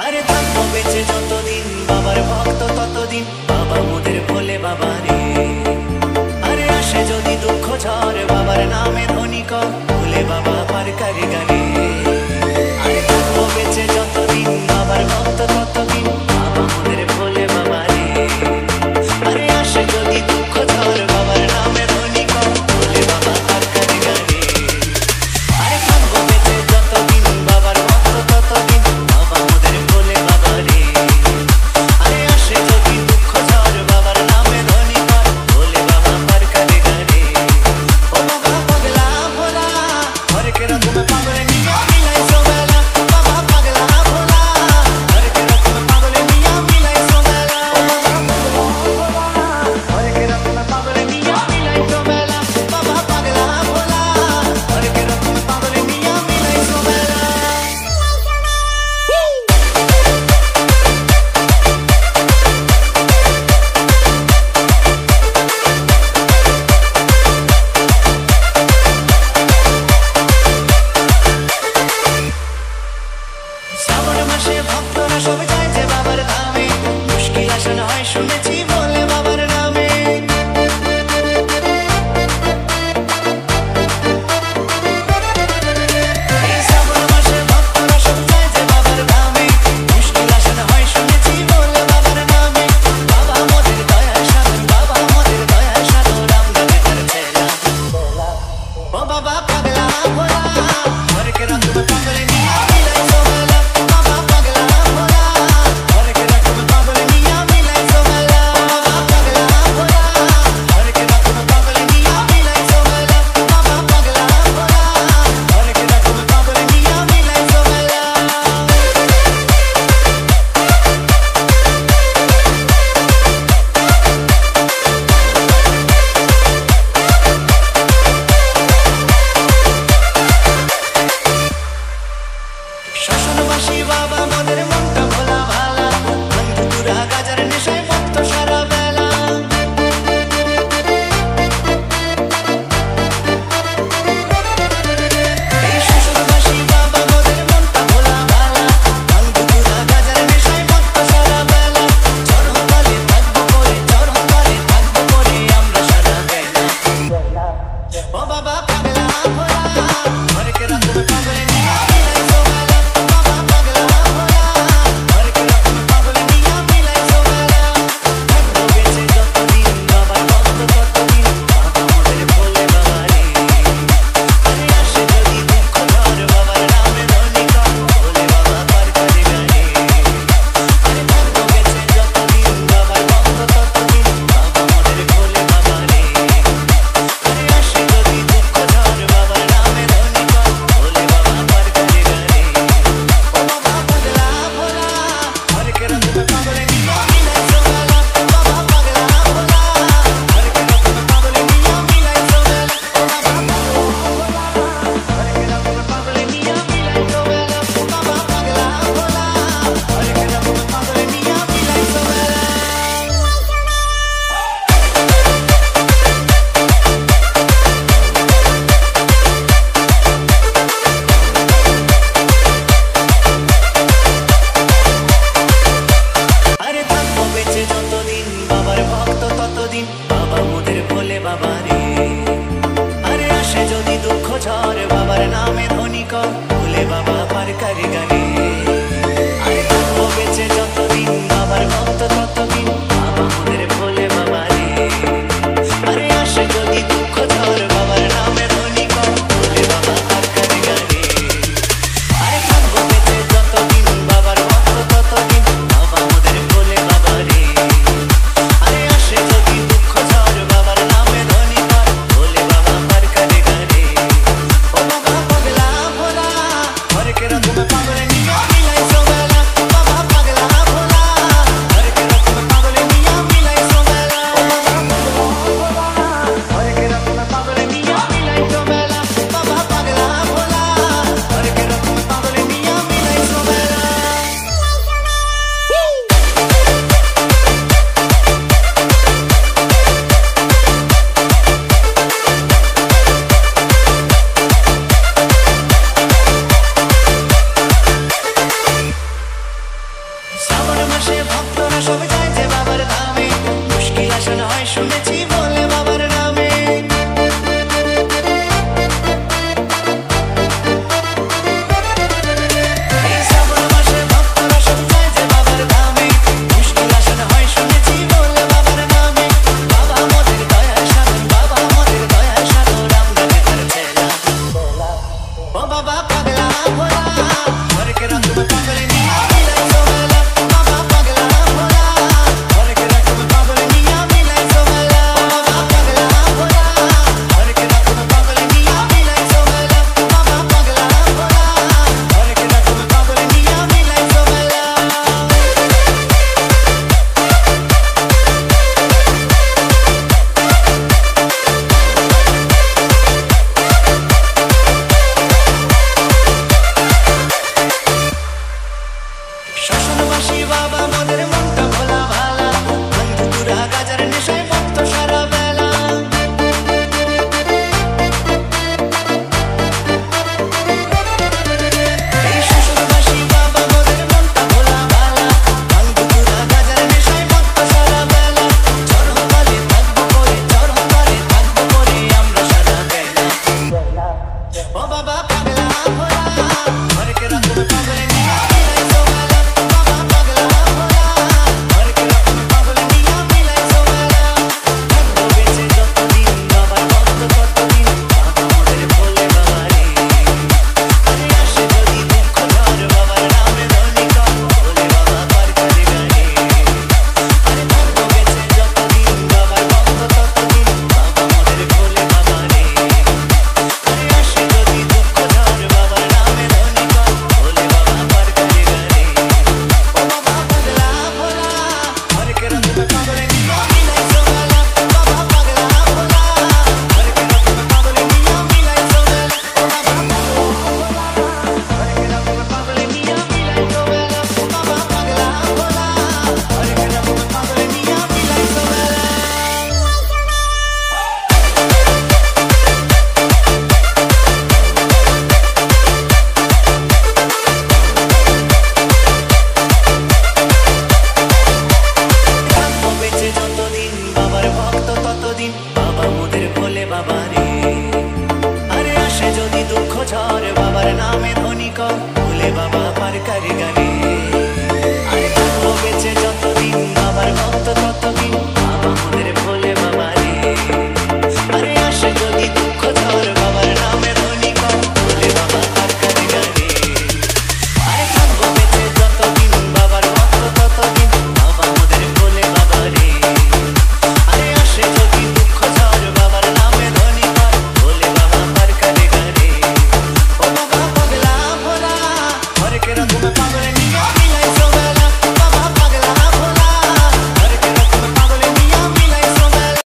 আরে থাকবো বেঁচে যতদিন বাবার ভক্ত ততদিন বাবা মোদের ভোলে বাবা রে। আরে আসে যদি দুঃখ ঝড় বাবার নামে ধ্বনি কর ভোলে বাবা পার করে গারে। আরে থাকবো বেঁচে যতদিন বাবার ভক্ত ততদিন বাবা মোদের ভোলে বাবা রে। আরে আসে যদি দুঃখ ঝড় বাবার নামে ধ্বনি কর ভোলে বাবা পার করে গারে। আরে থাকবো বেঁচে যতদিন বাবার ভক্ত ততদিন বাবা মোদের ভোলে বাবা রে। আরে আসে যদি দুঃখ ঝড় বাবার নামে ধ্বনি কর ভোলে বাবা পার করে গারে। ও বাবা পাগলা ভোলা হরেক রকম পাগলে নিয়া মিলাইছো মেলা। বাবা পাগলা ভোলা হরেক রকম পাগলে নিয়া মিলাইছো মেলা। ও বাবা পাগলা ভোলা হরেক রকম পাগলে নিয়া মিলাইছো মেলা। বাবা পাগলা ভোলা হরেক রকম পাগলে নিয়া মিলাইছো মেলা। শ্রাবণ মাসে ভক্তরা সবে যায় যে বাবার ধামে, মুশকিল আসন হয় শুনেছি বলে বাবার নামে। এই শ্রাবণ মাসে ভক্তরা সবে যায় যে বাবার ধামে, মুশকিল আসন হয় শুনেছি বলে বাবার নামে। বাবা মোদের দয়ার সাগর, বাবা মোদের দয়ার সাগর, রামদেবের তার ছেলা। ও বাবা পাগলা ভোলা হরেক রকম পাগলে নিয়া মিলাইছো মেলা। বাবা পাগলা ভোলা হরেক রকম পাগলে নিয়া মিলাইছো মেলা। বাবা পাগলা ভোলা হরেক রকম পাগলে নিয়া মিলাইছো মেলা। বাবা পাগলা ভোলা হরেক রকম পাগলে নিয়া মিলাইছো মেলা। শ্মশানবাসী বাবা